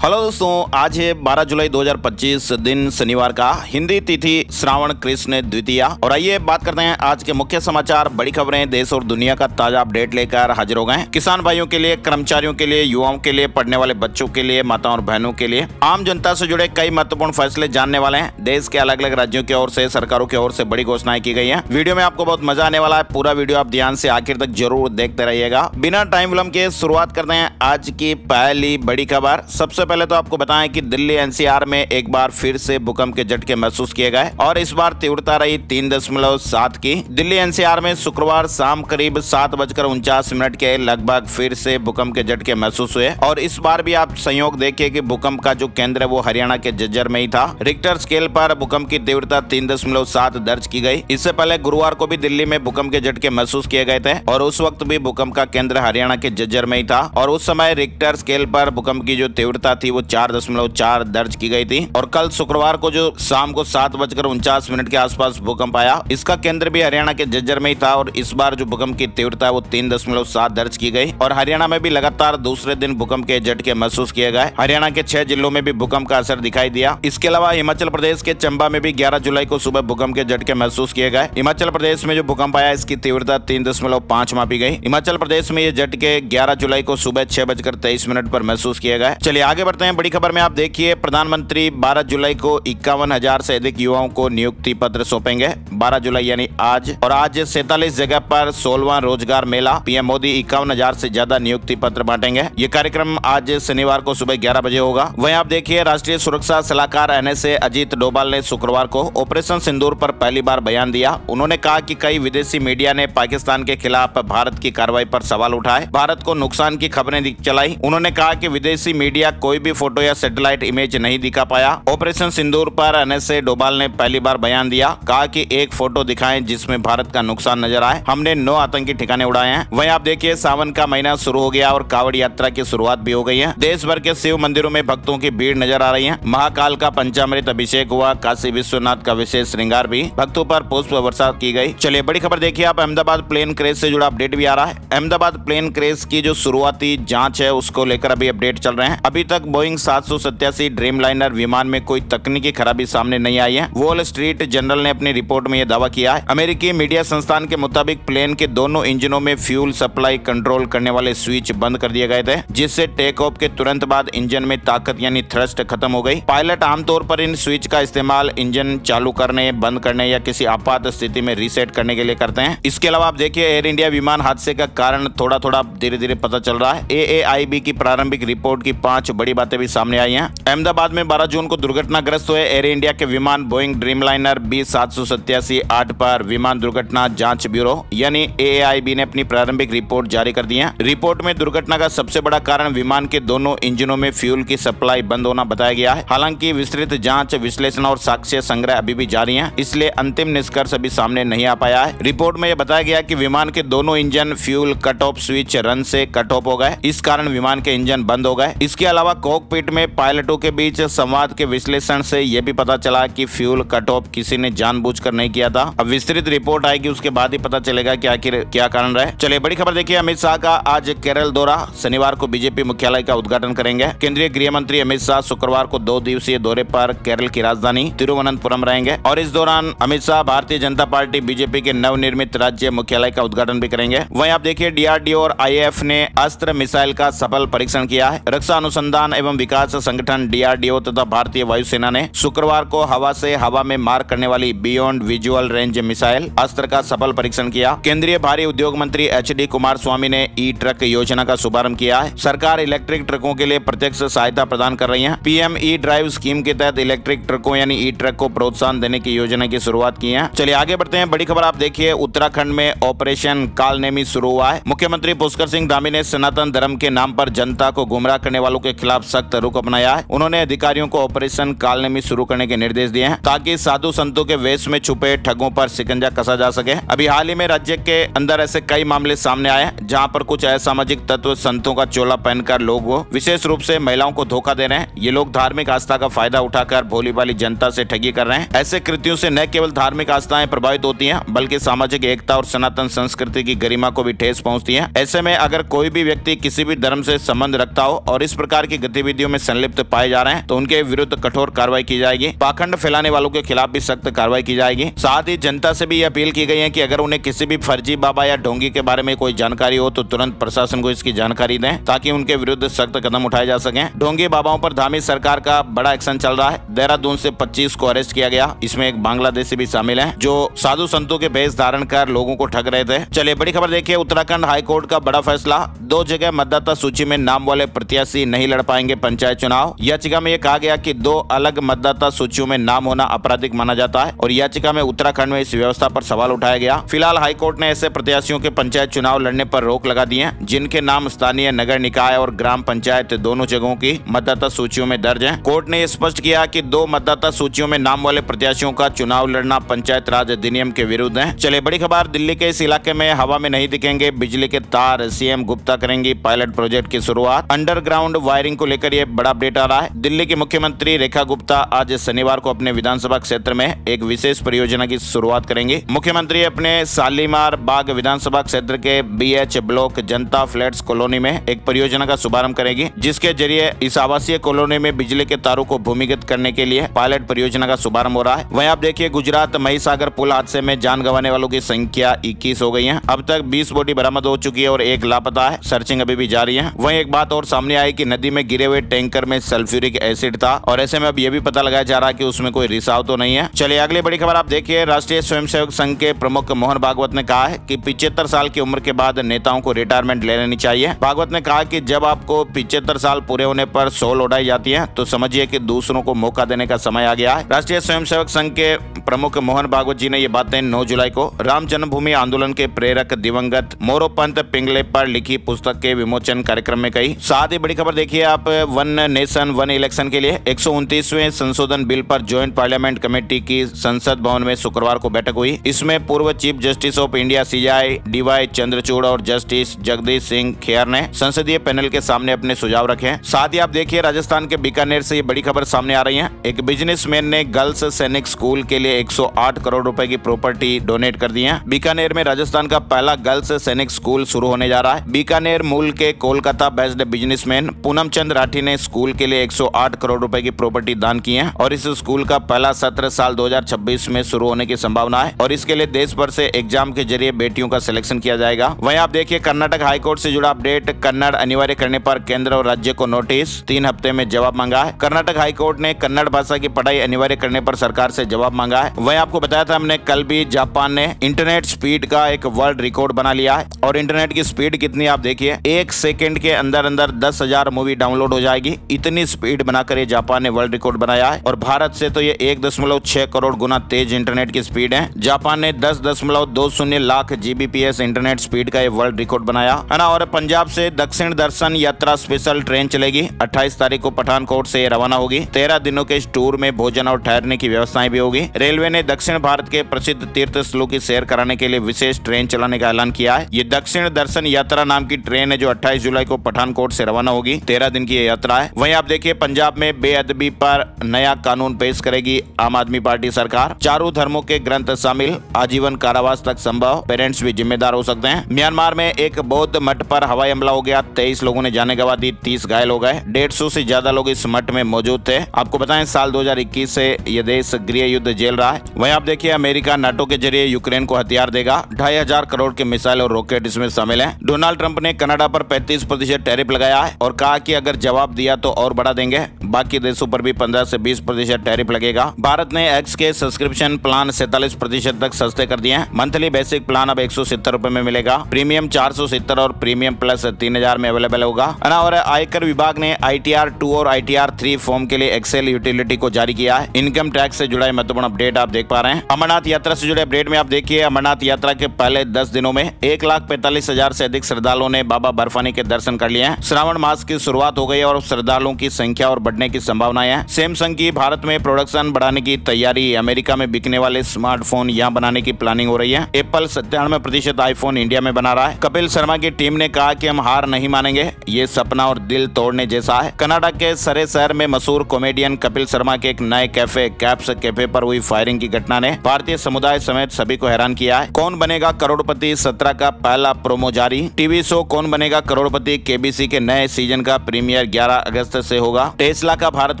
Hello दोस्तों, आज है 12 जुलाई 2025 दिन शनिवार का, हिंदी तिथि श्रावण कृष्ण द्वितीया। और आइए बात करते हैं आज के मुख्य समाचार, बड़ी खबरें, देश और दुनिया का ताजा अपडेट लेकर हाजिर हो गए हैं। किसान भाइयों के लिए, कर्मचारियों के लिए, युवाओं के लिए, पढ़ने वाले बच्चों के लिए, माताओं और बहनों के लिए, आम जनता से जुड़े कई महत्वपूर्ण फैसले जानने वाले हैं। देश के अलग अलग राज्यों की ओर से, सरकारों की ओर से बड़ी घोषणाएं की गई है। वीडियो में आपको बहुत मजा आने वाला है। पूरा वीडियो आप ध्यान से आखिर तक जरूर देखते रहिएगा। बिना टाइम विलंब के शुरुआत करते हैं आज की पहली बड़ी खबर। सबसे पहले तो आपको बताएं कि दिल्ली एनसीआर में एक बार फिर से भूकंप के झटके महसूस किए गए और इस बार तीव्रता रही 3.7 की। दिल्ली एनसीआर में शुक्रवार शाम करीब 7:49 के लगभग फिर से भूकंप के झटके महसूस हुए और इस बार भी आप संयोग देखिए कि भूकंप का जो केंद्र है वो हरियाणा के झज्जर में ही था। रिक्टर स्केल पर भूकंप की तीव्रता 3.7 दर्ज की गई। इससे पहले गुरुवार को भी दिल्ली में भूकंप के झटके महसूस किए गए थे और उस वक्त भी भूकंप का केंद्र हरियाणा के झज्जर में ही था और उस समय रिक्टर स्केल पर भूकंप की जो तीव्रता थी वो 4.4 दर्ज की गई थी। और कल शुक्रवार को जो शाम को 7:49 के आसपास भूकंप आया, इसका केंद्र भी हरियाणा के झज्जर में ही था और इस बार जो भूकंप की तीव्रता है वो 3.7 दर्ज की गई। और हरियाणा में भी लगातार दूसरे दिन भूकंप के झटके महसूस किए गए। हरियाणा के 6 जिलों में भी भूकंप का असर दिखाई दिया। इसके अलावा हिमाचल प्रदेश के चंबा में भी 11 जुलाई को सुबह भूकंप के झटके महसूस किए गए। हिमाचल प्रदेश में जो भूकंप आया इसकी तीव्रता 3.5 मापी गई। हिमाचल प्रदेश में ये झटके 11 जुलाई को सुबह 6:23 पर महसूस किए गए। चलिए आगे बढ़ते हैं। बड़ी खबर में आप देखिए, प्रधानमंत्री 12 जुलाई को 51,000 से अधिक युवाओं को नियुक्ति पत्र सौंपेंगे। 12 जुलाई यानी आज। और आज 47 जगह पर 16वां रोजगार मेला। पीएम मोदी 51,000 से ज्यादा नियुक्ति पत्र बांटेंगे। ये कार्यक्रम आज शनिवार को सुबह 11 बजे होगा। वहीं आप देखिए, राष्ट्रीय सुरक्षा सलाहकार NSA अजीत डोभाल ने शुक्रवार को ऑपरेशन सिंदूर पर पहली बार बयान दिया। उन्होंने कहा कि कई विदेशी मीडिया ने पाकिस्तान के खिलाफ भारत की कार्रवाई पर सवाल उठाए, भारत को नुकसान की खबरें चलाई। उन्होंने कहा कि विदेशी मीडिया कोई भी फोटो या सैटेलाइट इमेज नहीं दिखा पाया। ऑपरेशन सिंदूर पर NSA डोभाल ने पहली बार बयान दिया, कहा कि एक फोटो दिखाएं जिसमें भारत का नुकसान नजर आए। हमने 9 आतंकी ठिकाने उड़ाए हैं। वहीं आप देखिए, सावन का महीना शुरू हो गया और कांवड़ यात्रा की शुरुआत भी हो गई है। देश भर के शिव मंदिरों में भक्तों की भीड़ नजर आ रही है। महाकाल का पंचामृत अभिषेक हुआ। काशी विश्वनाथ का विशेष श्रृंगार भी, भक्तों पर पुष्प वर्षा की गई। चलिए बड़ी खबर देखिए आप, अहमदाबाद प्लेन क्रैश से जुड़ा अपडेट भी आ रहा है। अहमदाबाद प्लेन क्रैश की जो शुरुआती जांच है उसको लेकर अभी अपडेट चल रहे हैं। अभी तक बोइंग 787 ड्रीमलाइनर विमान में कोई तकनीकी खराबी सामने नहीं आई है। वॉल स्ट्रीट जर्नल ने अपनी रिपोर्ट में यह दावा किया है। अमेरिकी मीडिया संस्थान के मुताबिक प्लेन के दोनों इंजनों में फ्यूल सप्लाई कंट्रोल करने वाले स्विच बंद कर दिए गए थे, जिससे टेक ऑफ के तुरंत बाद इंजन में ताकत यानी थ्रस्ट खत्म हो गई। पायलट आमतौर पर इन स्विच का इस्तेमाल इंजन चालू करने, बंद करने या किसी आपात स्थिति में रीसेट करने के लिए करते हैं। इसके अलावा आप देखिए, एयर इंडिया विमान हादसे का कारण थोड़ा थोड़ा धीरे धीरे पता चल रहा है। AAIB की प्रारंभिक रिपोर्ट की 5 बड़ी बातें भी सामने आई हैं। अहमदाबाद में 12 जून को दुर्घटनाग्रस्त हुए एयर इंडिया के विमान बोइंग ड्रीमलाइनर B787-8 पर विमान दुर्घटना जांच ब्यूरो यानी AAIB ने अपनी प्रारंभिक रिपोर्ट जारी कर दी है। रिपोर्ट में दुर्घटना का सबसे बड़ा कारण विमान के दोनों इंजनों में फ्यूल की सप्लाई बंद होना बताया गया है। हालांकि विस्तृत जांच, विश्लेषण और साक्ष्य संग्रह अभी भी जारी है, इसलिए अंतिम निष्कर्ष अभी सामने नहीं आ पाया है। रिपोर्ट में यह बताया गया कि विमान के दोनों engine fuel cut off switch run से कट ऑफ हो गए, इस कारण विमान के इंजन बंद हो गए। इसके अलावा कॉकपिट में पायलटों के बीच संवाद के विश्लेषण से यह भी पता चला कि फ्यूल कट ऑफ किसी ने जानबूझकर नहीं किया था। अब विस्तृत रिपोर्ट आएगी, उसके बाद ही पता चलेगा कि आखिर क्या कारण रहे। चलिए बड़ी खबर देखिए, अमित शाह का आज केरल दौरा। शनिवार को बीजेपी मुख्यालय का उद्घाटन करेंगे। केंद्रीय गृह मंत्री अमित शाह शुक्रवार को 2 दिवसीय दौरे पर केरल की राजधानी तिरुवनंतपुरम रहेंगे और इस दौरान अमित शाह भारतीय जनता पार्टी बीजेपी के नवनिर्मित राज्य मुख्यालय का उद्घाटन भी करेंगे। वहीं आप देखिए, DRDO और IAF ने अस्त्र मिसाइल का सफल परीक्षण किया है। रक्षा अनुसंधान एवं विकास संगठन DRDO तथा भारतीय वायुसेना ने शुक्रवार को हवा से हवा में मार करने वाली बियॉन्ड विजुअल रेंज मिसाइल अस्त्र का सफल परीक्षण किया। केंद्रीय भारी उद्योग मंत्री HD कुमारस्वामी ने ई-ट्रक योजना का शुभारंभ किया है। सरकार इलेक्ट्रिक ट्रकों के लिए प्रत्यक्ष सहायता प्रदान कर रही है। PM ई-ड्राइव स्कीम के तहत इलेक्ट्रिक ट्रकों यानी ई-ट्रक को प्रोत्साहन देने की योजना की शुरुआत की है। चलिए आगे बढ़ते हैं। बड़ी खबर आप देखिए, उत्तराखंड में ऑपरेशन कालनेमी शुरू हुआ है। मुख्यमंत्री पुष्कर सिंह धामी ने सनातन धर्म के नाम पर जनता को गुमराह करने वालों के खिलाफ सख्त रुख अपनाया है। उन्होंने अधिकारियों को ऑपरेशन कालनेमी शुरू करने के निर्देश दिए हैं ताकि साधु संतों के वेश में छुपे ठगों पर शिकंजा कसा जा सके। अभी हाल ही में राज्य के अंदर ऐसे कई मामले सामने आए हैं जहां पर कुछ असामाजिक तत्व संतों का चोला पहनकर लोगों, विशेष रूप से महिलाओं को धोखा दे रहे हैं। ये लोग धार्मिक आस्था का फायदा उठाकर भोली भाली जनता से ठगी कर रहे हैं। ऐसे कृत्यों से न केवल धार्मिक आस्थाएं प्रभावित होती हैं बल्कि सामाजिक एकता और सनातन संस्कृति की गरिमा को भी ठेस पहुंचती है। ऐसे में अगर कोई भी व्यक्ति किसी भी धर्म से संबंध रखता हो और इस प्रकार की गतिविधियों में संलिप्त पाए जा रहे हैं तो उनके विरुद्ध कठोर कार्रवाई की जाएगी। पाखंड फैलाने वालों के खिलाफ भी सख्त कार्रवाई की जाएगी। साथ ही जनता से भी ये अपील की गई है कि अगर उन्हें किसी भी फर्जी बाबा या ढोंगी के बारे में कोई जानकारी हो तो तुरंत प्रशासन को इसकी जानकारी दें ताकि उनके विरुद्ध सख्त कदम उठाए जा सके। ढोंगी बाबाओं पर धामी सरकार का बड़ा एक्शन चल रहा है। देहरादून से 25 को अरेस्ट किया गया, इसमें एक बांग्लादेशी भी शामिल है जो साधु संतों के भेष धारण कर लोगों को ठग रहे थे। चलिए बड़ी खबर देखिए, उत्तराखंड हाईकोर्ट का बड़ा फैसला। 2 जगह मतदाता सूची में नाम वाले प्रत्याशी नहीं लड़ पाएंगे पंचायत चुनाव। याचिका में यह कहा गया कि 2 अलग मतदाता सूचियों में नाम होना आपराधिक माना जाता है और याचिका में उत्तराखंड में इस व्यवस्था पर सवाल उठाया गया। फिलहाल हाईकोर्ट ने ऐसे प्रत्याशियों के पंचायत चुनाव लड़ने पर रोक लगा दी है जिनके नाम स्थानीय नगर निकाय और ग्राम पंचायत दोनों जगहों की मतदाता सूचियों में दर्ज है। कोर्ट ने स्पष्ट किया कि 2 मतदाता सूचियों में नाम वाले प्रत्याशियों का चुनाव लड़ना पंचायत राज अधिनियम के विरुद्ध है। चलिए बड़ी खबर, दिल्ली के इस इलाके में हवा में नहीं दिखेंगे बिजली के तार, सीएम गुप्ता करेंगी पायलट प्रोजेक्ट की शुरुआत। अंडरग्राउंड वायरिंग को लेकर यह बड़ा अपडेट आ रहा है। दिल्ली की मुख्यमंत्री रेखा गुप्ता आज शनिवार को अपने विधानसभा क्षेत्र में एक विशेष परियोजना की शुरुआत करेंगी। मुख्यमंत्री अपने शालीमार बाग विधानसभा क्षेत्र के BH ब्लॉक जनता फ्लैट्स कॉलोनी में एक परियोजना का शुभारंभ करेगी जिसके जरिए इस आवासीय कॉलोनी में बिजली के तारों को भूमिगत करने के लिए पायलट परियोजना का शुभारंभ हो रहा है। वहीं आप देखिए, गुजरात महिसागर पुल हादसे में जान गंवाने वालों की संख्या 21 हो गई है। अब तक 20 बॉडी बरामद हो चुकी है और 1 लापता है। सर्चिंग अभी भी जारी है। वहीं एक बात और सामने आई कि नदी में गिरे हुए टैंकर में सल्फ्यूरिक एसिड था और ऐसे में अब यह भी पता लगाया जा रहा है कि उसमें कोई रिसाव तो नहीं है। चलिए अगली बड़ी खबर आप देखिए, राष्ट्रीय स्वयंसेवक संघ के प्रमुख मोहन भागवत ने कहा है कि 75 साल की उम्र के बाद नेताओं को रिटायरमेंट ले लेनी चाहिए। भागवत ने कहा कि जब आपको 75 साल पूरे होने पर सौल उड़ाई जाती है तो समझिए कि दूसरों को मौका देने का समय आ गया है। राष्ट्रीय स्वयंसेवक संघ के प्रमुख मोहन भागवत जी ने ये बातें 9 जुलाई को राम जन्मभूमि आंदोलन के प्रेरक दिवंगत मोरोपंत पिंगले पर लिखी पुस्तक के विमोचन कार्यक्रम में कही। साथ ही बड़ी खबर देखिए आप, वन नेशन वन इलेक्शन के लिए 129वें संशोधन बिल पर ज्वाइंट पार्लियामेंट कमेटी की संसद भवन में शुक्रवार को बैठक हुई। इसमें पूर्व chief justice of India CJI DY Chandrachud और जस्टिस जगदीश सिंह खेर ने संसदीय पैनल के सामने अपने सुझाव रखे। साथ ही आप देखिए, राजस्थान के बीकानेर से ये बड़ी खबर सामने आ रही है। एक बिजनेसमैन ने गर्ल्स सैनिक स्कूल के लिए 108 करोड़ रुपए की प्रॉपर्टी डोनेट कर दी है। बीकानेर में राजस्थान का पहला गर्ल्स सैनिक स्कूल शुरू होने जा रहा है। बीकानेर मूल के कोलकाता बेस्ड बिजनेसमैन पूनम चंद राठी ने स्कूल के लिए 108 करोड़ रुपए की प्रॉपर्टी दान की है और इस स्कूल का पहला सत्र साल 2026 में शुरू होने की संभावना है और इसके लिए देश भर से एग्जाम के जरिए बेटियों का सिलेक्शन किया जाएगा। वहीं आप देखिए, कर्नाटक हाईकोर्ट से जुड़ा अपडेट, कन्नड़ अनिवार्य करने पर केंद्र और राज्य को नोटिस, 3 हफ्ते में जवाब मांगा है। कर्नाटक हाईकोर्ट ने कन्नड़ भाषा की पढ़ाई अनिवार्य करने पर सरकार से जवाब मांगा है। वहीं आपको बताया था हमने कल भी, जापान ने इंटरनेट स्पीड का एक वर्ल्ड रिकॉर्ड बना लिया है और इंटरनेट की स्पीड कितनी आप देखिए, 1 सेकंड के अंदर 10,000 मूवी डाउनलोड हो जाएगी। इतनी स्पीड बनाकर ये जापान ने वर्ल्ड रिकॉर्ड बनाया है और भारत से तो ये 1.6 करोड़ गुना तेज इंटरनेट की स्पीड है। जापान ने 10.20 लाख GBps इंटरनेट स्पीड का ये वर्ल्ड रिकॉर्ड बनाया है ना। और पंजाब से दक्षिण दर्शन यात्रा स्पेशल ट्रेन चलेगी। 28 तारीख को पठानकोट से रवाना होगी। 13 दिनों के इस टूर में भोजन और ठहरने की व्यवस्थाएं भी होगी। रेलवे ने दक्षिण भारत के प्रसिद्ध तीर्थ स्थलों की सैर कराने के लिए विशेष ट्रेन चलाने का ऐलान किया है। ये दक्षिण दर्शन यात्रा नाम की ट्रेन है जो 28 जुलाई को पठानकोट से रवाना होगी। 13 दिन की ये यात्रा है। वहीं आप देखिए, पंजाब में बेअदबी पर नया कानून पेश करेगी आम आदमी पार्टी सरकार। चारों धर्मों के ग्रंथ शामिल, आजीवन कारावास तक संभव, पेरेंट्स भी जिम्मेदार हो सकते हैं। म्यांमार में एक बौद्ध मठ पर हवाई हमला हो गया, 23 लोगों ने जाने गंवा दी, 30 घायल हो गए। 150 से ज्यादा लोग इस मठ में मौजूद थे। आपको बताएं, साल 2021 से यह देश गृह युद्ध झेल रहा है। वहीं आप देखिए, अमेरिका नाटो के जरिए यूक्रेन को हथियार देगा। 2,500 करोड़ के मिसाइल और रॉकेट इसमें शामिल है। डोनाल्ड ट्रंप ने कनाडा पर 35% टैरिफ लगाया है और कहा कि अगर जवाब दिया तो और बढ़ा देंगे। बाकी देशों पर भी 15 से 20% टैरिफ लगेगा। भारत ने एक्स के सब्सक्रिप्शन प्लान 47% तक सस्ते कर दिए हैं। मंथली बेसिक प्लान अब 170 रुपए में मिलेगा। प्रीमियम 470 और प्रीमियम प्लस 3000 में अवेलेबल होगा। और आयकर विभाग ने ITR 2 और ITR 3 फॉर्म के लिए एक्सेल यूटिलिटी को जारी किया है। इनकम टैक्स से जुड़ा महत्वपूर्ण अपडेट आप देख पा रहे हैं। अमरनाथ यात्रा से जुड़े अपडेट में आप देखिए, अमरनाथ यात्रा के पहले 10 दिनों में 1,45,000 से अधिक श्रद्धालुओं ने बाबा बर्फानी के दर्शन कर लिए हैं। श्रावण मास की शुरुआत हो गई और श्रद्धालुओं की संख्या और बढ़ने की संभावनाएं हैं। सैमसंग की भारत में प्रोडक्शन बढ़ाने की तैयारी, अमेरिका में बिकने वाले स्मार्टफोन यहां बनाने की प्लानिंग हो रही है। एप्पल 97% आईफोन इंडिया में बना रहा है। कपिल शर्मा की टीम ने कहा कि हम हार नहीं मानेंगे, ये सपना और दिल तोड़ने जैसा है। कनाडा के सरे शहर में मशहूर कॉमेडियन कपिल शर्मा के एक नए कैफे कैप्स कैफे पर हुई फायरिंग की घटना ने भारतीय समुदाय समेत सभी को हैरान किया है। कौन बनेगा करोड़पति 17 का पहला प्रोमो जारी। टीवी शो कौन बनेगा करोड़पति KBC के नए सीजन का प्रीमियर 2011 अगस्त से होगा। टेस्ला का भारत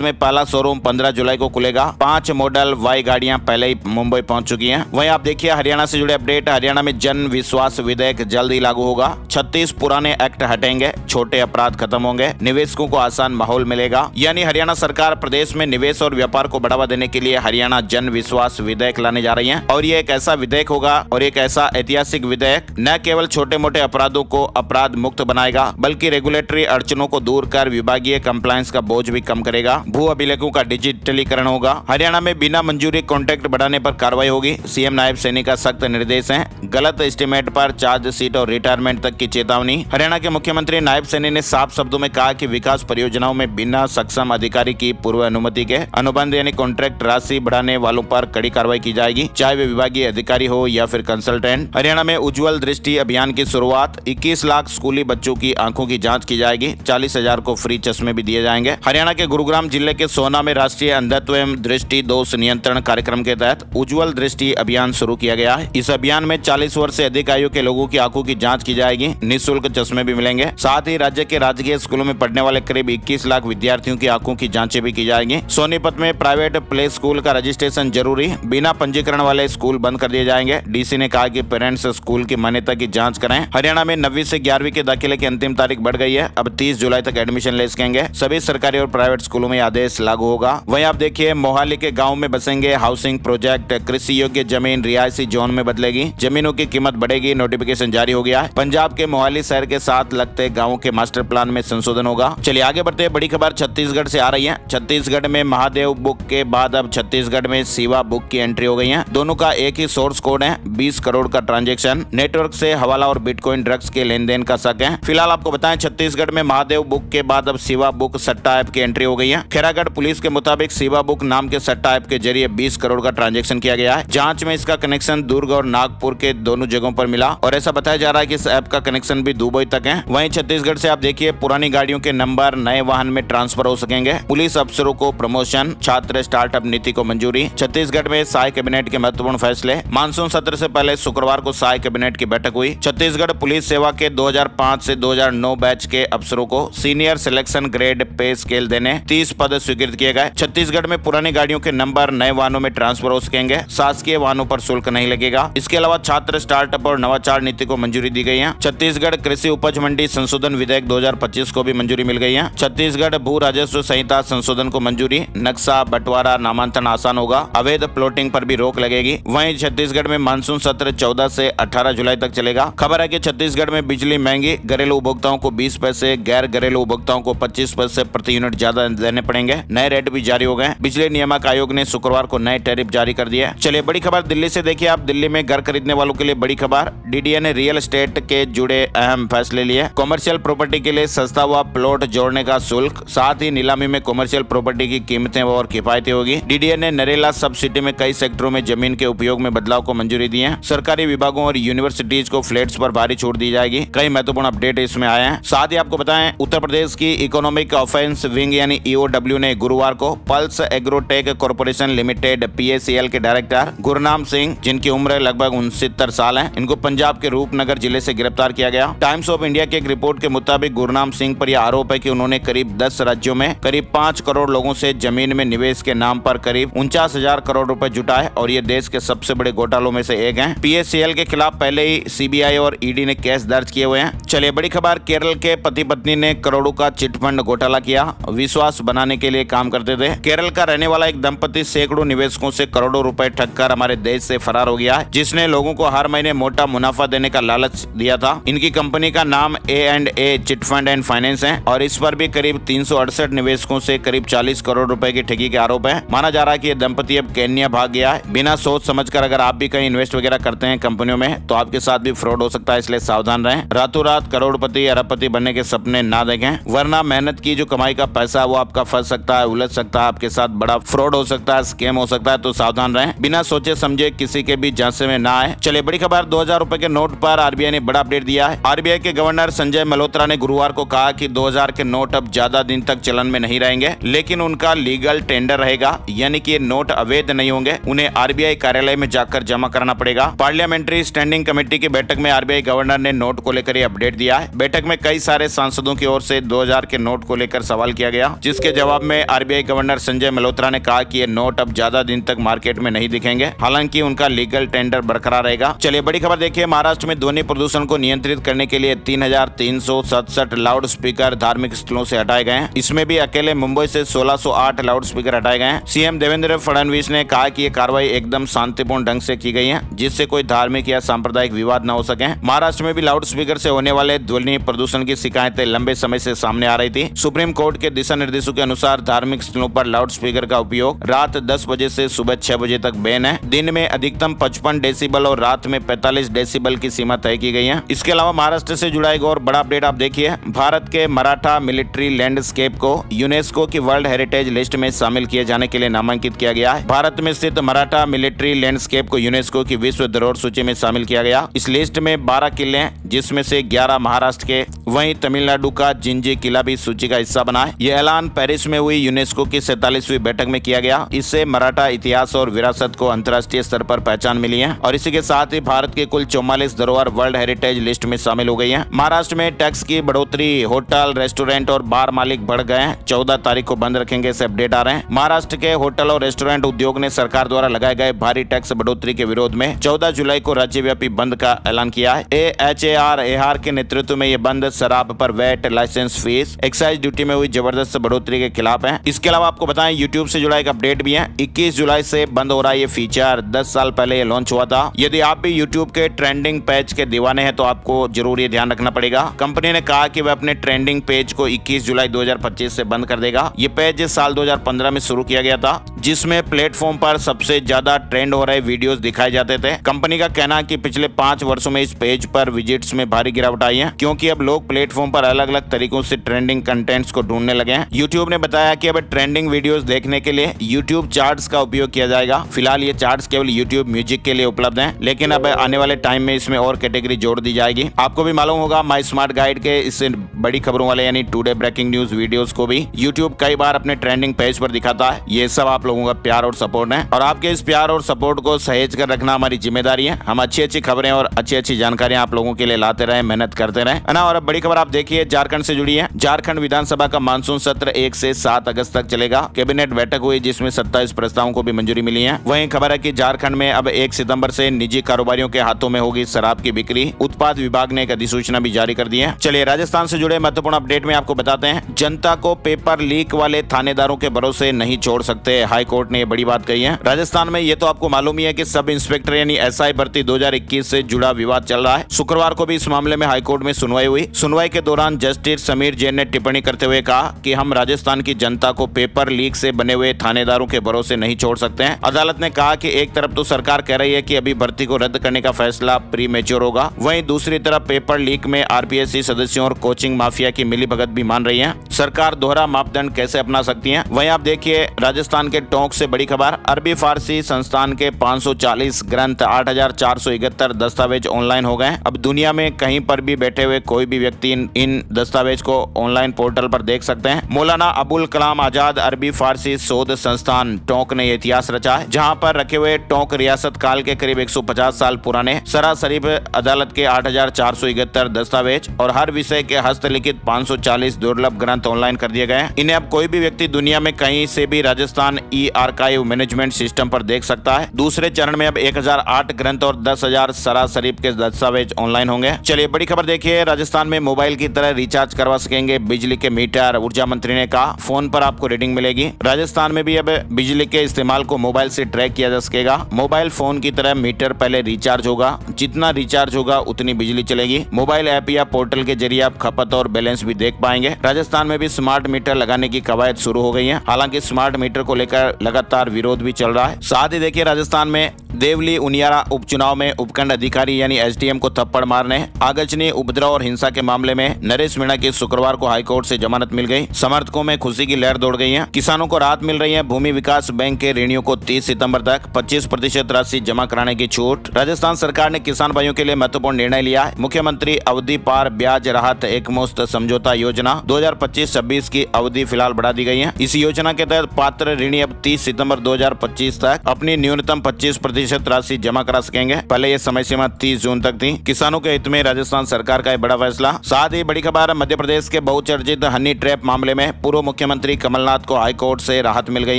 में पहला शोरूम 15 जुलाई को खुलेगा। 5 मॉडल वाई गाड़ियां पहले ही मुंबई पहुंच चुकी हैं। वहीं आप देखिए हरियाणा से जुड़े अपडेट। हरियाणा में जन विश्वास विधेयक जल्द ही लागू होगा। 36 पुराने एक्ट हटेंगे, छोटे अपराध खत्म होंगे, निवेशकों को आसान माहौल मिलेगा। यानी हरियाणा सरकार प्रदेश में निवेश और व्यापार को बढ़ावा देने के लिए हरियाणा जन विश्वास विधेयक लाने जा रही है। और ये एक ऐसा विधेयक होगा और एक ऐसा ऐतिहासिक विधेयक न केवल छोटे मोटे अपराधों को अपराध मुक्त बनाएगा, बल्कि रेगुलेटरी अड़चनों को दूर कर विभागीय कंप्लायंस का बोझ भी कम करेगा। भू अभिलेखों का डिजिटलीकरण होगा। हरियाणा में बिना मंजूरी कॉन्ट्रैक्ट बढ़ाने पर कार्रवाई होगी। सीएम नायब सैनी का सख्त निर्देश है। गलत एस्टीमेट पर चार्जशीट और रिटायरमेंट तक की चेतावनी। हरियाणा के मुख्यमंत्री नायब सैनी ने साफ शब्दों में कहा कि विकास परियोजनाओं में बिना सक्षम अधिकारी की पूर्व अनुमति के अनुबंध यानी कॉन्ट्रैक्ट राशि बढ़ाने वालों पर कड़ी कार्रवाई की जाएगी, चाहे वे विभागीय अधिकारी हो या फिर कंसल्टेंट। हरियाणा में उज्जवल दृष्टि अभियान की शुरुआत। 21 लाख स्कूली बच्चों की आंखों की जांच की जाएगी। 40,000 को फ्री चश्मे भी दिए जाएंगे। हरियाणा के गुरुग्राम जिले के सोना में राष्ट्रीय अंधत्व एवं दृष्टि दोष नियंत्रण कार्यक्रम के तहत उज्जवल दृष्टि अभियान शुरू किया गया है। इस अभियान में 40 वर्ष से अधिक आयु के लोगों की आंखों की जाँच की जाएगी। निःशुल्क चश्मे भी मिलेंगे। साथ ही राज्य के राजकीय स्कूलों में पढ़ने वाले करीब 21 लाख विद्यार्थियों की आंखों की जांचें भी की जाएंगी। सोनीपत में प्राइवेट प्ले स्कूल का रजिस्ट्रेशन जरूरी। बिना पंजीकरण वाले स्कूल बंद कर दिए जाएंगे। डीसी ने कहा कि पेरेंट्स स्कूल की मान्यता की जांच करें। हरियाणा में 9वीं से 11वीं के दाखिले की अंतिम तारीख बढ़ गई है। अब 30 जुलाई तक एडमिशन ले सकेंगे। सभी सरकारी और प्राइवेट स्कूलों में आदेश लागू होगा। वहीं आप देखिए मोहाली के गाँव में बसेंगे हाउसिंग प्रोजेक्ट। कृषि योग्य जमीन रिहायशी जोन में बदलेगी। जमीनों की कीमत बढ़ेगी। नोटिफिकेशन जारी हो गया है। पंजाब के मोहाली शहर के साथ लगते गाँव के मास्टर प्लान में संशोधन होगा। चलिए आगे बढ़ते हैं। बड़ी खबर छत्तीसगढ़ से आ रही है। छत्तीसगढ़ में महादेव बुक के बाद अब छत्तीसगढ़ में शिवा बुक की एंट्री हो गई है। दोनों का एक ही सोर्स कोड है। 20 करोड़ का ट्रांजैक्शन। नेटवर्क से हवाला और बिटकॉइन ड्रग्स के लेन देन का शक है। फिलहाल आपको बताएं छत्तीसगढ़ में महादेव बुक के बाद अब शिवा बुक सट्टा ऐप की एंट्री हो गई है। खैरागढ़ पुलिस के मुताबिक शिवा बुक नाम के सट्टा ऐप के जरिए 20 करोड़ का ट्रांजैक्शन किया गया है। जांच में इसका कनेक्शन दुर्ग और नागपुर के दोनों जगहों पर मिला और ऐसा बताया जा रहा है कि इस ऐप का कनेक्शन भी दुबई तक है। वहीं छत्तीसगढ़ से आप देखिए पुरानी गाड़ियों के नंबर नए वाहन में ट्रांसफर हो सकेंगे। पुलिस अफसरों को प्रमोशन। छात्र स्टार्टअप नीति को मंजूरी। छत्तीसगढ़ में साय कैबिनेट के महत्वपूर्ण फैसले। मानसून सत्र से पहले शुक्रवार को साय कैबिनेट की बैठक हुई। छत्तीसगढ़ पुलिस सेवा के 2005 से 2009 बैच के अफसरों को senior selection grade pay scale देने 30 पद स्वीकृत किए गए। छत्तीसगढ़ में पुरानी गाड़ियों के नंबर नए वाहनों में ट्रांसफर हो सकेंगे। शासकीय वाहनों पर शुल्क नहीं लगेगा। इसके अलावा छात्र स्टार्टअप और नवाचार नीति को मंजूरी दी गई है। छत्तीसगढ़ कृषि उपज मंडी संशोधन विधेयक 2025 को भी मंजूरी मिल गई है। छत्तीसगढ़ भू राजस्व संहिता संशोधन को मंजूरी। नक्शा बंटवारा नामांकन आसान होगा। अवैध प्लॉटिंग पर भी रोक लगेगी। वहीं छत्तीसगढ़ में मानसून सत्र 14 से 18 जुलाई तक चलेगा। खबर है कि छत्तीसगढ़ में बिजली महंगी। घरेलू उपभोक्ताओं को 20 पैसे, गैर घरेलू उपभोक्ताओं को 25 पैसे प्रति यूनिट ज्यादा देने पड़ेंगे। नए रेट भी जारी हो गए। बिजली नियामक आयोग ने शुक्रवार को नए टैरिफ जारी कर दिए। चलिए बड़ी खबर दिल्ली से देखिए आप। दिल्ली में घर खरीदने वालों के लिए बड़ी खबर। डीडीए ने रियल एस्टेट के जुड़े अहम फैसले लिए। कॉमर्शियल प्रॉपर्टी के लिए सस्ता हुआ प्लॉट जोड़ने का शुल्क। साथ ही नीलामी में कॉमर्शियल प्रॉपर्टी की कीमतें और किफायती होगी। डीडीए ने नरेला सब सिटी में कई सेक्टरों में जमीन के उपयोग में बदलाव को मंजूरी दी है। सरकारी विभागों और यूनिवर्सिटीज को फ्लैट्स पर भारी छूट दी जाएगी। कई महत्वपूर्ण अपडेट इसमें आए हैं। साथ ही आपको बताएं उत्तर प्रदेश की इकोनॉमिक ऑफेंस विंग यानी ईओडब्ल्यू ने गुरुवार को pulse agrotech corporation limited PACL के डायरेक्टर गुरनाम सिंह, जिनकी उम्र लगभग 69 साल है, इनको पंजाब के रूपनगर जिले से गिरफ्तार किया गया। टाइम्स ऑफ इंडिया की एक रिपोर्ट के मुताबिक गुरनाम सिंह पर यह आरोप है कि उन्होंने करीब 10 राज्यों में करीब 5 करोड़ लोगों से जमीन में निवेश के नाम पर करीब 49,000 करोड़ रुपए जुटाए और ये देश के सबसे बड़े घोटालों में से एक हैं। पीएसीएल के खिलाफ पहले ही सीबीआई और ईडी ने केस दर्ज किए हुए हैं। चलिए बड़ी खबर। केरल के पति पत्नी ने करोड़ों का चिटफंड घोटाला किया। विश्वास बनाने के लिए काम करते थे। केरल का रहने वाला एक दंपति सैकड़ों निवेशकों से करोड़ों रुपए ठगकर हमारे देश से फरार हो गया है, जिसने लोगों को हर महीने मोटा मुनाफा देने का लालच दिया था। इनकी कंपनी का नाम A&A चिटफंड एंड फाइनेंस है और इस पर भी करीब 368 निवेशकों से करीब 40 करोड़ रुपए की ठगी के आरोप है। माना जा रहा है कि ये दंपति अब केन्या भाग गया है। बिना सोच समझकर अगर आप भी कहीं इन्वेस्ट वगैरह करते हैं कंपनियों में तो आपके साथ भी फ्रॉड हो सकता है, इसलिए सावधान रहें। रातों रात करोड़पति अरबपति बनने के सपने ना देखें, वरना मेहनत की जो कमाई का पैसा वो आपका फंस सकता है, उलझ सकता है, आपके साथ बड़ा फ्रॉड हो सकता है, स्कैम हो सकता है, तो सावधान रहें। बिना सोचे समझे किसी के भी झांसे में ना आए। चलिए चलिए बड़ी खबर, 2000 रुपए के नोट पर आरबीआई ने बड़ा अपडेट दिया है। आरबीआई के गवर्नर संजय मल्होत्रा ने गुरुवार को कहा कि 2000 के नोट अब ज्यादा दिन तक चलन में नहीं रहेंगे, लेकिन उनका लीगल टेंडर रहेगा, यानी कि ये नोट अवैध नहीं होंगे, उन्हें आरबीआई कार्यालय में जाकर जमा करना पड़ेगा। पार्लियामेंट्री स्टैंडिंग कमेटी की बैठक में आरबीआई गवर्नर ने नोट को लेकर अपडेट दिया है। बैठक में कई सारे सांसदों की ओर से 2000 के नोट को लेकर सवाल किया गया, जिसके जवाब में आरबीआई गवर्नर संजय मल्होत्रा ने कहा कि ये नोट अब ज्यादा दिन तक मार्केट में नहीं दिखेंगे, हालांकि उनका लीगल टेंडर बरकरार रहेगा। चलिए बड़ी खबर देखिए, महाराष्ट्र में ध्वनि प्रदूषण को नियंत्रित करने के लिए 3367 लाउड स्पीकर धार्मिक स्थलों से हटाए गए हैं। इसमें भी अकेले मुंबई से 1608 लाउड स्पीकर हटाए गए हैं। सीएम देवेंद्र फडणवीस ने कहा कि ये कार्रवाई एकदम शांतिपूर्ण ढंग से की गई है, जिससे कोई धार्मिक या सांप्रदायिक विवाद न हो सके। महाराष्ट्र में भी लाउड स्पीकर से होने वाले ध्वनि प्रदूषण की शिकायतें लंबे समय से सामने आ रही थी। सुप्रीम कोर्ट के दिशा निर्देशों के अनुसार धार्मिक स्थलों पर लाउड स्पीकर का उपयोग रात 10 बजे से सुबह 6 बजे तक बैन है। दिन में अधिकतम 55 डेसिबल और रात में 45 डेसिबल की सीमा तय की गई है। इसके अलावा महाराष्ट्र से जुड़ा एक और बड़ा अपडेट आप देखिए, भारत के मराठा मिलिट्री लैंडस्केप को यूनेस्को की वर्ल्ड हेरिटेज लिस्ट में शामिल किए जाने के लिए नामांकित किया गया है। भारत में स्थित मराठा मिलिट्री लैंडस्केप को यूनेस्को की विश्व धरोहर सूची में शामिल किया गया। इस लिस्ट में 12 किले हैं, जिसमें से 11 महाराष्ट्र के, वहीं तमिलनाडु का जिंजी किला भी सूची का हिस्सा बना है। यह ऐलान पेरिस में हुई यूनेस्को की 47वीं बैठक में किया गया। इससे मराठा इतिहास और विरासत को अंतर्राष्ट्रीय स्तर पर पहचान मिली है और इसी के साथ ही भारत की कुल 44 धरोहर वर्ल्ड हेरिटेज लिस्ट में शामिल हो गई है। महाराष्ट्र में टैक्स की बढ़ोतरी, होटल, रेस्टोरेंट और बार मालिक बढ़ गए हैं। 14 तारीख को बंद रखेंगे, ऐसे अपडेट आ रहे हैं। महाराष्ट्र के होटल और रेस्टोरेंट उद्योग ने सरकार द्वारा लगाए गए भारी टैक्स बढ़ोतरी के विरोध में 14 जुलाई को राज्यव्यापी बंद का ऐलान किया है। AHAR के नेतृत्व में यह बंद शराब पर VAT, license fees, excise duty में हुई जबरदस्त बढ़ोतरी के खिलाफ है। इसके अलावा आपको बताएं, यूट्यूब से जुड़ा एक अपडेट भी है। 21 जुलाई से बंद हो रहा है ये फीचर। 10 साल पहले ये लॉन्च हुआ था। यदि आप भी यूट्यूब के ट्रेंडिंग पेज के दीवाने हैं तो आपको जरूर ये ध्यान रखना पड़ेगा। कंपनी ने कहा कि वह अपने ट्रेंडिंग पेज को 21 जुलाई 2025 से बंद कर देगा। ये पेज साल 2015 में शुरू किया गया था, जिसमें प्लेटफॉर्म पर सबसे ज्यादा ट्रेंड हो रहे वीडियोस दिखाए जाते थे। कंपनी का कहना है कि पिछले 5 वर्षों में इस पेज पर विजिट्स में भारी गिरावट आई है, क्योंकि अब लोग प्लेटफॉर्म पर अलग अलग तरीकों से ट्रेंडिंग कंटेंट्स को ढूंढने लगे हैं। यूट्यूब ने बताया कि अब ट्रेंडिंग वीडियोस देखने के लिए यूट्यूब चार्ट्स का उपयोग किया जाएगा। फिलहाल ये चार्ट्स केवल यूट्यूब म्यूजिक के लिए उपलब्ध हैं, लेकिन अब आने वाले टाइम में इसमें और कैटेगरी जोड़ दी जाएगी। आपको भी मालूम होगा, माई स्मार्ट गाइड के इससे बड़ी खबरों वाले यानी टुडे ब्रेकिंग न्यूज वीडियोस को भी यूट्यूब कई बार अपने ट्रेंडिंग पेज पर दिखाता है। ये सब आप लोगों का प्यार और सपोर्ट है, और आपके इस प्यार और सपोर्ट को सहेज कर रखना हमारी जिम्मेदारी है। हम अच्छी अच्छी खबरें और अच्छी अच्छी जानकारियां आप लोगों के लिए लाते रहे, मेहनत करते रहे, है ना। और अब बड़ी खबर आप देखिए, झारखंड से जुड़ी है। झारखंड विधानसभा का मानसून सत्र 1 से 7 अगस्त तक चलेगा। कैबिनेट बैठक हुई, जिसमें 27 प्रस्तावों को भी मंजूरी मिली है। वहीं खबर है कि झारखंड में अब 1 सितंबर से निजी कारोबारियों के हाथों में होगी शराब की बिक्री। उत्पाद विभाग ने एक अधिसूचना भी जारी कर दी है। चलिए राजस्थान से जुड़े महत्वपूर्ण अपडेट में आपको बताते हैं, जनता को पेपर लीक वाले थानेदारों के भरोसे नहीं छोड़ सकते। हाई कोर्ट ने ये बड़ी बात कही है। राजस्थान में ये तो आपको मालूम ही है कि सब इंस्पेक्टर यानी एसआई भर्ती 2021 से जुड़ा विवाद चल रहा है। शुक्रवार को भी इस मामले में हाईकोर्ट में सुनवाई हुई। सुनवाई के दौरान जस्टिस समीर जैन ने टिप्पणी करते हुए कहा कि हम राजस्थान की जनता को पेपर लीक से बने हुए थानेदारों के भरोसे नहीं छोड़ सकते हैं। अदालत ने कहा कि एक तरफ तो सरकार कह रही है कि अभी भर्ती को रद्द करने का फैसला प्री मैच्योर होगा, वहीं दूसरी तरफ पेपर लीक में आरपीएससी सदस्यों और कोचिंग माफिया की मिलीभगत भी मान रही है। सरकार दोहरा मापदंड कैसे अपना सकती है। वहीं आप देखिए राजस्थान के टोंक से बड़ी खबर, अरबी फारसी संस्थान के 540 ग्रंथ, 8471 दस्तावेज ऑनलाइन हो गए। अब दुनिया में कहीं पर भी बैठे हुए कोई भी व्यक्ति इन दस्तावेज को ऑनलाइन पोर्टल पर देख सकते हैं। मौलाना अबुल कलाम आजाद अरबी फारसी शोध संस्थान टोंक ने इतिहास रचा है, जहां पर रखे हुए टोंक रियासत काल के करीब 150 साल पुराने सरासरीफ अदालत के 8471 दस्तावेज और हर विषय के हस्तलिखित 540 दुर्लभ ग्रंथ ऑनलाइन कर दिए गए। इन्हें अब कोई भी व्यक्ति दुनिया में कहीं से भी राजस्थान ई आर्काइव मैनेजमेंट सिस्टम पर देख सकता है। दूसरे चरण में अब 1008 ग्रंथ और 10,000 सरासरीफ के दस्तावेज ऑनलाइन होंगे। चलिए बड़ी खबर देखिए, राजस्थान में मोबाइल की तरह रिचार्ज करवा सकेंगे बिजली के मीटर। ऊर्जा मंत्री ने कहा फोन पर आपको रीडिंग मिलेगी। राजस्थान में भी अब बिजली के इस्तेमाल को मोबाइल से ट्रैक किया जा सकेगा। मोबाइल फोन की तरह मीटर पहले रिचार्ज होगा, जितना रिचार्ज होगा उतनी बिजली चलेगी। मोबाइल ऐप या पोर्टल के जरिए आप खपत और बैलेंस भी देख पाएंगे। राजस्थान में भी स्मार्ट मीटर लगाने की कवायद शुरू हो गई है। हालांकि स्मार्ट मीटर को लेकर लगातार विरोध भी चल रहा है। साथ ही देखिए राजस्थान में देवली उनियारा उपचुनाव में उपखंड अधिकारी यानी एसडीएम को थप्पड़ मारने, आगजनी उपद्रव और हिंसा के मामले में नरेश मीणा की शुक्रवार को हाईकोर्ट से जमानत मिल गई। समर्थकों में खुशी की लहर दौड़ गई है। किसानों को राहत मिल रही है। भूमि विकास बैंक के ऋणियों को 30 सितंबर तक 25% राशि जमा कराने की छूट। राजस्थान सरकार ने किसान भाइयों के लिए महत्वपूर्ण निर्णय लिया है। मुख्यमंत्री अवधि पार ब्याज राहत एकमुश्त समझौता योजना 2025-26 की अवधि फिलहाल बढ़ा दी गई है। इस योजना के तहत पात्र ऋणी अब 30 सितंबर 2025 तक अपनी न्यूनतम 25% राशि जमा करा सकेंगे। पहले यह समय सीमा 30 जून तक थी। किसानों के हित में राजस्थान सरकार का बड़ा फैसला। साथ ही बड़ी खबर, मध्य प्रदेश के बहुचर्चित हनी ट्रैप मामले में पूर्व मुख्यमंत्री कमलनाथ को हाईकोर्ट से राहत मिल गई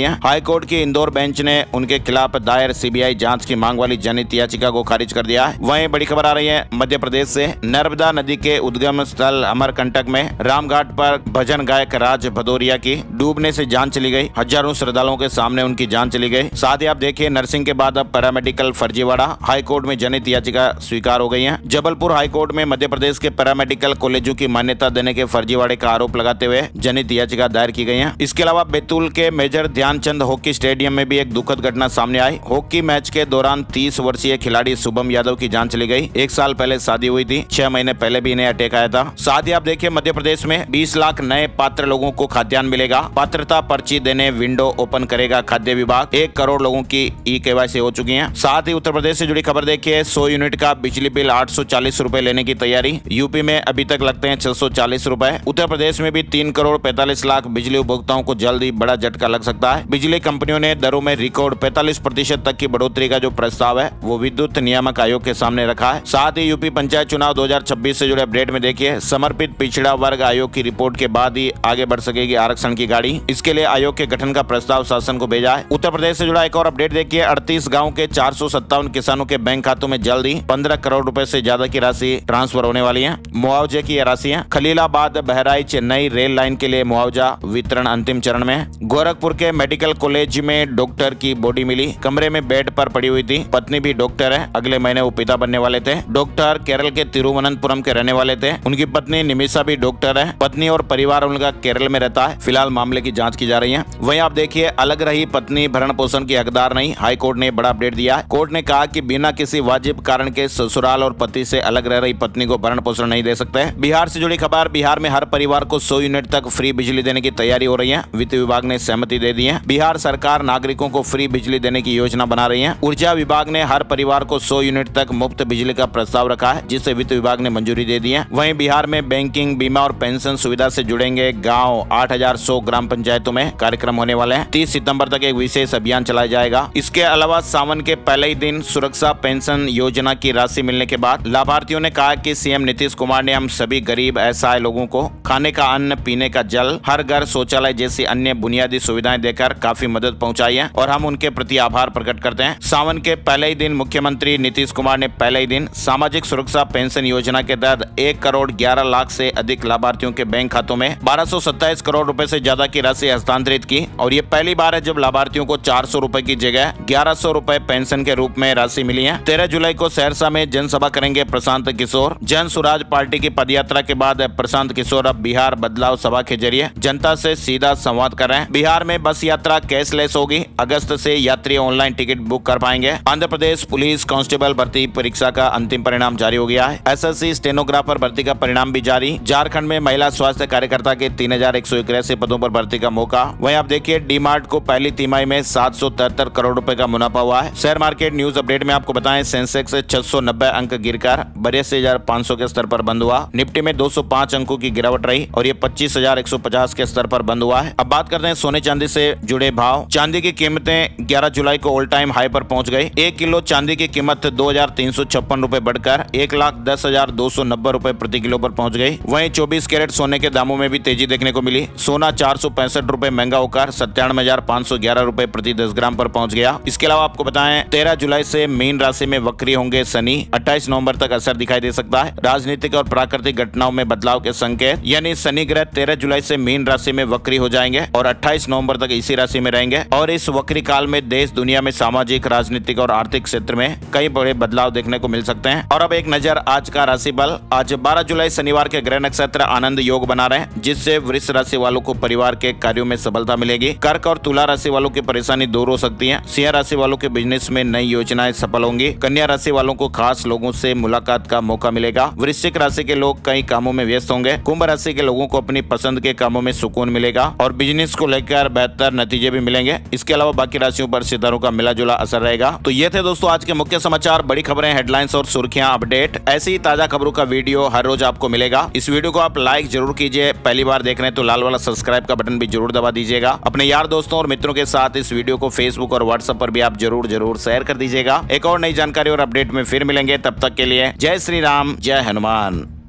है। हाईकोर्ट की इंदौर बेंच ने उनके खिलाफ दायर सीबीआई जांच की मांग वाली जनहित याचिका को खारिज कर दिया है। वहीं बड़ी खबर आ रही है मध्य प्रदेश से। नर्मदा नदी के उद्गम स्थल अमरकंटक में रामघाट पर भजन गायक राज भदौरिया की डूबने से जान चली गई। हजारों श्रद्धालुओं के सामने उनकी जान चली गई। साथ ही आप देखिए, नर्सिंग के बाद अब पैरामेडिकल फर्जीवाड़ा। हाईकोर्ट में जनहित याचिका स्वीकार हो गई है। जबलपुर हाईकोर्ट में मध्य प्रदेश के पैरामेडिकल कॉलेजों की मान्यता देने के फर्जीवाड़े का आरोप लगाते हुए जनहित याचिका दायर की गई है। इसके अलावा बैतूल के मेजर ध्यानचंद हॉकी स्टेडियम में भी एक दुखद घटना सामने आई। हॉकी मैच के दौरान 30 वर्षीय खिलाड़ी शुभम यादव की जान चली गई। 1 साल पहले शादी हुई थी। 6 महीने पहले भी इन्हें अटैक आया था। साथ ही आप देखिए, मध्य प्रदेश में 20 लाख नए पात्र लोगों को खाद्यान्न मिलेगा। पात्रता पर्ची देने विंडो ओपन करेगा खाद्य विभाग। 1 करोड़ लोगों की ई-केवाईसी हो चुकी है। साथ ही उत्तर प्रदेश से जुड़ी खबर देखिए, 100 यूनिट का बिजली बिल 840 रुपए लेने की तैयारी। यूपी में अभी तक लगते हैं 640 रुपए। उत्तर प्रदेश में भी 3 करोड़ 45 लाख बिजली उपभोक्ताओं को जल्द ही बड़ा झटका लग सकता है। बिजली कंपनियों ने दरों में रिकॉर्ड 45% तक की बढ़ोतरी का जो प्रस्ताव है वो विद्युत नियामक आयोग के सामने रखा है। साथ ही यूपी पंचायत चुनाव 2026 से जुड़े अपडेट में देखिए, समर्पित पिछड़ा वर्ग आयोग की रिपोर्ट के बाद ही आगे बढ़ सकेगी आरक्षण की गाड़ी। इसके लिए आयोग के गठन का प्रस्ताव शासन को भेजा है। उत्तर प्रदेश से जुड़ा एक और अपडेट देखिए, 38 गाँव के 457 किसानों के बैंक खातों में जल्द ही 15 करोड़ रुपए से ज्यादा की राशि ट्रांसफर होने वाली है। मुआवजे की राशि है। खलीलाबाद बहराइच चेन्नई रेल लाइन के लिए मुआवजा वितरण अंतिम चरण में। गोरखपुर के मेडिकल कॉलेज में डॉक्टर की बॉडी मिली। कमरे में बेड पर पड़ी हुई थी। पत्नी भी डॉक्टर है। अगले महीने वो पिता बनने वाले थे। डॉक्टर केरल के तिरुवनंतपुरम के रहने वाले थे। उनकी पत्नी निमिषा भी डॉक्टर है। पत्नी और परिवार उनका केरल में रहता है। फिलहाल मामले की जांच की जा रही है। वहीं आप देखिए, अलग रही पत्नी भरण पोषण की हकदार नहीं। हाई कोर्ट ने बड़ा अपडेट दिया है। कोर्ट ने कहा कि बिना किसी वाजिब कारण के ससुराल और पति से अलग रह रही पत्नी को भरण पोषण नहीं दे सकते। बिहार से जुड़ी खबर, बिहार में हर परिवार को 100 यूनिट तक फ्री बिजली देने की तैयारी हो रही है। वित्त विभाग ने सहमति दे दी है। बिहार सरकार नागरिकों को फ्री बिजली देने की योजना बना रही है। ऊर्जा विभाग ने हर परिवार को 100 यूनिट तक मुफ्त बिजली का प्रस्ताव रखा है, जिसे वित्त विभाग ने मंजूरी दे दी है। वहीं बिहार में बैंकिंग, बीमा और पेंशन सुविधा से जुड़ेंगे गाँव 8100 ग्राम पंचायतों में कार्यक्रम होने वाले हैं। 30 सितंबर तक एक विशेष अभियान चलाया जाएगा। इसके अलावा सावन के पहले ही दिन सुरक्षा पेंशन योजना की राशि मिलने के बाद लाभार्थियों ने कहा कि सीएम नीतीश कुमार ने हम सभी गरीब असहाय लोगों को खाने का अन्न, पीने का जल, हर घर शौचालय जैसी अन्य बुनियादी सुविधाएं देकर काफी मदद पहुंचाई है और हम उनके प्रति आभार प्रकट करते हैं। सावन के पहले ही दिन मुख्यमंत्री नीतीश कुमार ने पहले ही दिन सामाजिक सुरक्षा पेंशन योजना के तहत 1 करोड़ 11 लाख से अधिक लाभार्थियों के बैंक खातों में 1227 करोड़ रुपए से ज्यादा की राशि हस्तांतरित की। और ये पहली बार है जब लाभार्थियों को 400 रुपए की जगह 1100 रुपए पेंशन के रूप में राशि मिली है। 13 जुलाई को सहरसा में जनसभा करेंगे प्रशांत किशोर। जन सुराज पार्टी की पदयात्रा के बाद प्रशांत किशोर अब बिहार बदलाव सभा के जरिए जनता से सीधा संवाद कर रहे हैं। बिहार में बस यात्रा कैशलेस होगी। अगस्त से यात्री ऑनलाइन टिकट बुक कर पाएंगे। आंध्र प्रदेश पुलिस कांस्टेबल भर्ती परीक्षा का अंतिम परिणाम जारी हो गया है। एसएससी स्टेनोग्राफर भर्ती का परिणाम भी जारी। झारखंड में महिला स्वास्थ्य कार्यकर्ता के 3181 पदों पर भर्ती का मौका। वहीं आप देखिए, डी-मार्ट को पहली तिमाही में 773 करोड़ रुपए का मुनाफा हुआ है। शेयर मार्केट न्यूज अपडेट में आपको बताएं, सेंसेक्स 690 अंक गिरकर 82,500 के स्तर पर बंद हुआ। निफ्टी में 205 अंकों की गिरावट रही और ये 25,150 के स्तर पर बंद हुआ है। अब बात करते हैं सोने चांदी से जुड़े भाव। चांदी की कीमतें 11 जुलाई को ऑल टाइम हाई पर पहुंच गई। 1 किलो चांदी की कीमत 2,356 रुपए बढ़कर 1,10,290 रुपए प्रति किलो पर पहुंच गई। वहीं 24 कैरेट सोने के दामों में भी तेजी देखने को मिली। सोना 465 रुपए महंगा होकर 97,511 रुपए प्रति 10 ग्राम पर पहुंच गया। इसके अलावा आपको बताएं, 13 जुलाई से मीन राशि में वक्री होंगे शनि। 28 नवंबर तक असर दिखाई दे सकता है। राजनीतिक और प्राकृतिक घटनाओं में बदलाव के संकेत, यानी शनि ग्रह 13 जुलाई से मीन राशि में वक्री हो जाएंगे और 28 नवंबर तक इसी राशि में रहेंगे। और इस वक्री काल में देश दुनिया में सामाजिक, राजनीतिक और आर्थिक क्षेत्र में कई बड़े बदलाव देखने को मिल सकते हैं। और अब एक नजर आज का राशि बल। आज 12 जुलाई शनिवार के ग्रह नक्षत्र आनंद योग बना रहे हैं, जिससे वृष राशि वालों को परिवार के कार्यों में सफलता मिलेगी। कर्क और तुला राशि वालों की परेशानी दूर हो सकती है। सिंह राशि वालों के बिजनेस बिजनेस में नई योजनाएं सफल होंगी। कन्या राशि वालों को खास लोगों से मुलाकात का मौका मिलेगा। वृश्चिक राशि के लोग कई कामों में व्यस्त होंगे। कुंभ राशि के लोगों को अपनी पसंद के कामों में सुकून मिलेगा और बिजनेस को लेकर बेहतर नतीजे भी मिलेंगे। इसके अलावा बाकी राशियों पर सितारों का मिला जुला असर रहेगा। तो ये थे दोस्तों आज के मुख्य समाचार, बड़ी खबरें, हेडलाइंस और सुर्खियां, अपडेट। ऐसी ही ताजा खबरों का वीडियो हर रोज आपको मिलेगा। इस वीडियो को आप लाइक जरूर कीजिए। पहली बार देख रहे हैं तो लाल वाला सब्सक्राइब का बटन भी जरूर दबा दीजिएगा। अपने यार दोस्तों और मित्रों के साथ इस वीडियो को फेसबुक और व्हाट्सएप पर भी आप जरूर शेयर कर दीजिएगा। एक और नई जानकारी और अपडेट में फिर मिलेंगे। तब तक के लिए जय श्री राम, जय हनुमान।